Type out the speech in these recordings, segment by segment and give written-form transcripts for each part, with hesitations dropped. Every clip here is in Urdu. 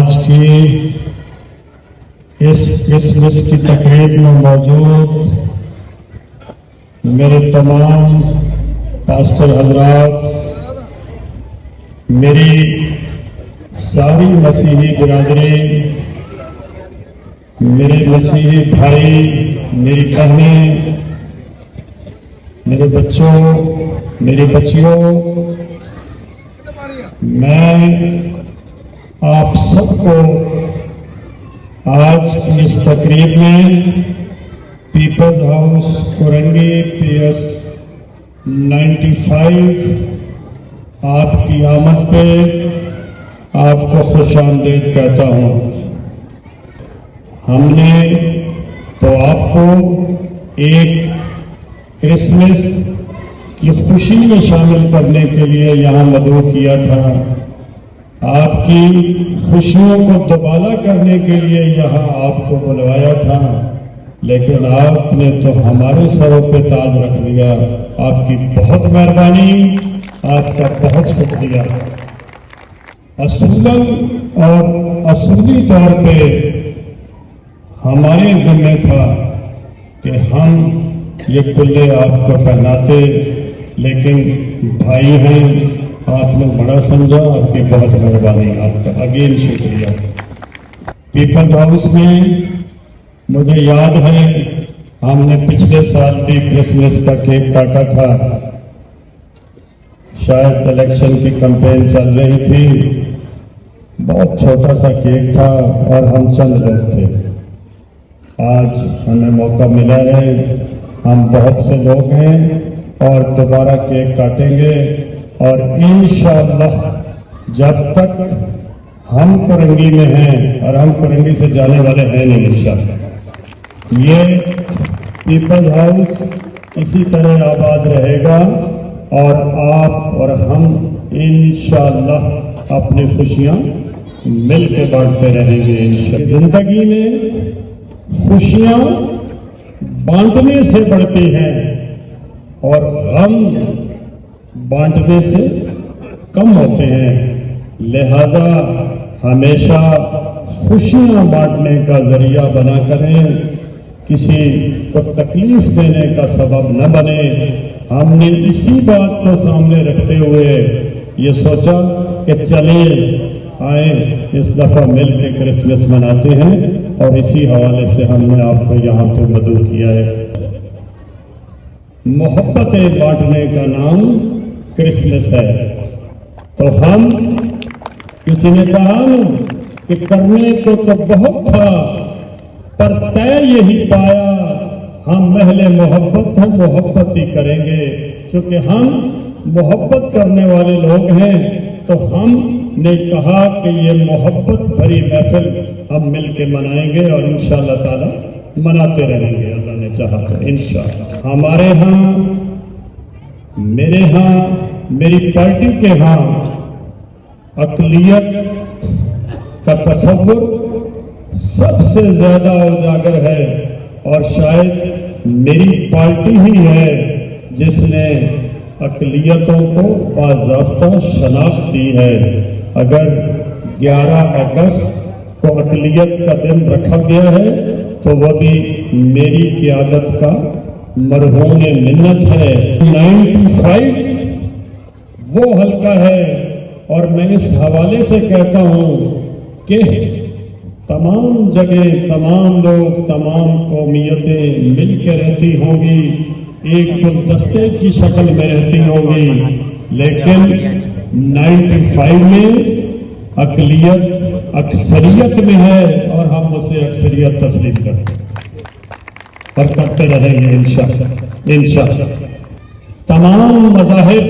آج کی اس کرسمس کی تقریب میں موجود میرے تمام پاسٹر حضرات، میری ساری مسیحی برادری، میرے مسیحی بھائی، میری بہنیں، میرے بچوں، میری بچیوں، میں آپ سب کو آج کی اس تقریب میں پیپلز ہاؤس کورنگی PS 95 آپ کی آمد پہ آپ کو خوش آمدید کہتا ہوں۔ ہم نے تو آپ کو ایک کرسمس کی خوشی میں شامل کرنے کے لیے یہاں مدعو کیا تھا، آپ کی خوشیوں کو دوبالا کرنے کے لیے یہاں آپ کو بلوایا تھا، لیکن آپ نے تو ہمارے سروں پہ تاج رکھ دیا۔ آپ کی بہت مہربانی، آپ کا بہت شکریہ۔ اصولاً اور اصولی طور پہ ہمارے ذمہ تھا کہ ہم یہ کلے آپ کو پہناتے، لیکن بھائی ہیں، آپ نے بڑا سمجھا، آپ کی بہت مہربانی، آپ کا اگین شکریہ۔ پیپلز ہاؤس میں مجھے یاد ہے ہم نے پچھلے سال بھی کرسمس کا کیک کاٹا تھا، شاید الیکشن کی کمپین چل رہی تھی، بہت چھوٹا سا کیک تھا اور ہم چند لوگ تھے۔ آج ہمیں موقع ملا ہے، ہم بہت سے لوگ ہیں اور دوبارہ کیک کاٹیں گے، اور انشاءاللہ جب تک ہم کورنگی میں ہیں، اور ہم کورنگی سے جانے والے ہیں نہیں انشاءاللہ، یہ پیپلز ہاؤس اسی طرح آباد رہے گا، اور آپ اور ہم انشاءاللہ اپنی خوشیاں مل کے بانٹتے رہیں گے انشاءاللہ۔ زندگی میں خوشیاں بانٹنے سے بڑھتی ہیں اور غم بانٹنے سے کم ہوتے ہیں، لہذا ہمیشہ خوشیاں بانٹنے کا ذریعہ بنا کریں، کسی کو تکلیف دینے کا سبب نہ بنے۔ ہم نے اسی بات کو سامنے رکھتے ہوئے یہ سوچا کہ چلیں آئیں اس دفعہ مل کے کرسمس مناتے ہیں، اور اسی حوالے سے ہم نے آپ کو یہاں پہ مدعو کیا ہے۔ محبتیں بانٹنے کا نام کرسمس ہے، تو ہم کسی نے کہا کہ کرنے کو تو بہت تھا پر طے یہی پایا، ہم اہل محبت ہم محبت ہی کریں گے، چونکہ ہم محبت کرنے والے لوگ ہیں تو ہم نے کہا کہ یہ محبت بھری محفل ہم مل کے منائیں گے، اور انشاءاللہ تعالی مناتے رہیں گے، اللہ نے چاہا تو انشاءاللہ۔ ہمارے ہاں، میرے ہاں، میری پارٹی کے ہاں اقلیت کا تصور سب سے زیادہ اجاگر ہے، اور شاید میری پارٹی ہی ہے جس نے اقلیتوں کو باضابطہ شناخت دی ہے۔ اگر 11 اگست کو اقلیت کا دن رکھا گیا ہے تو وہ بھی میری قیادت کا مرہون منت ہے۔ 95 وہ حلقہ ہے، اور میں اس حوالے سے کہتا ہوں کہ تمام جگہ تمام لوگ، تمام قومیتیں مل کے رہتی ہوں گی، ایک گلدستے کی شکل میں رہتی ہوں گی، لیکن 95 میں اقلیت اکثریت میں ہے، اور ہم اسے اکثریت تسلیم کرتے اور کرتے رہیں گے انشاءاللہ۔ تمام مذاہب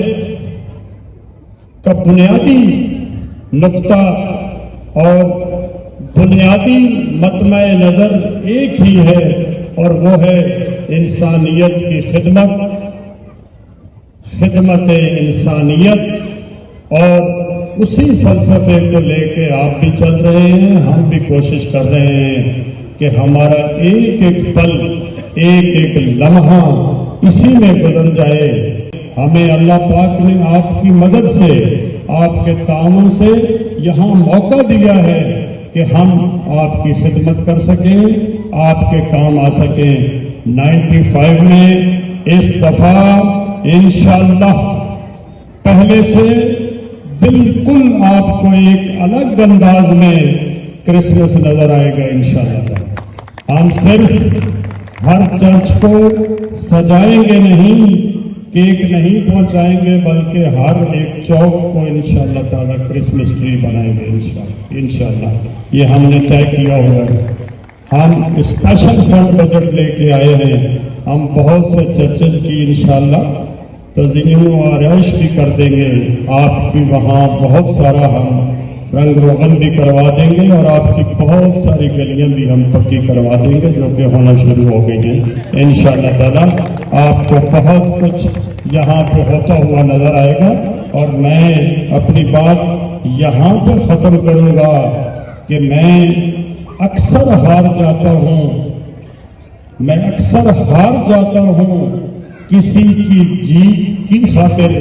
کا بنیادی نقطہ اور بنیادی مطمع نظر ایک ہی ہے، اور وہ ہے انسانیت کی خدمت انسانیت، اور اسی فلسفے کو لے کے آپ بھی چل رہے ہیں، ہم بھی کوشش کر رہے ہیں کہ ہمارا ایک ایک پل، ایک ایک لمحہ اسی میں گزر جائے۔ ہمیں اللہ پاک نے آپ کی مدد سے، آپ کے تعاون سے یہاں موقع دیا ہے کہ ہم آپ کی خدمت کر سکیں، آپ کے کام آ سکیں۔ 95 میں اس دفعہ انشاءاللہ پہلے سے بالکل آپ کو ایک الگ انداز میں کرسمس نظر آئے گا انشاءاللہ۔ ہم صرف ہر چرچ کو سجائیں گے نہیں، کیک نہیں پہنچائیں گے، بلکہ ہر ایک چوک کو انشاءاللہ تعالیٰ کرسمس ٹری بنائیں گے انشاءاللہ۔ یہ ہم نے طے کیا ہوا ہے۔ ہم اسپیشل فنڈ بجٹ لے کے آئے ہیں، ہم بہت سے چرچز کی انشاءاللہ تزئین و آرائش بھی کر دیں گے، آپ کی وہاں بہت سارا ہم رنگ روغن بھی کروا دیں گے، اور آپ کی بہت ساری گلیاں بھی ہم پکی کروا دیں گے جو کہ ہونا شروع ہو گئی ہیں انشاءاللہ تعالیٰ۔ آپ کو بہت کچھ یہاں پہ ہوتا ہوا نظر آئے گا، اور میں اپنی بات یہاں پہ ختم کروں گا کہ میں اکثر ہار جاتا ہوں کسی کی جیت کی خاطر۔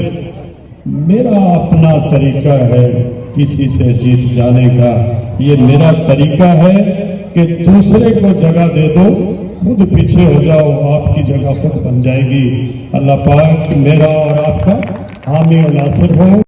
میرا اپنا طریقہ ہے کسی سے جیت جانے کا، یہ میرا طریقہ ہے کہ دوسرے کو جگہ دے دو، خود پیچھے ہو جاؤ، آپ کی جگہ خود بن جائے گی۔ اللہ پاک میرا اور آپ کا حامی و ناصر ہو۔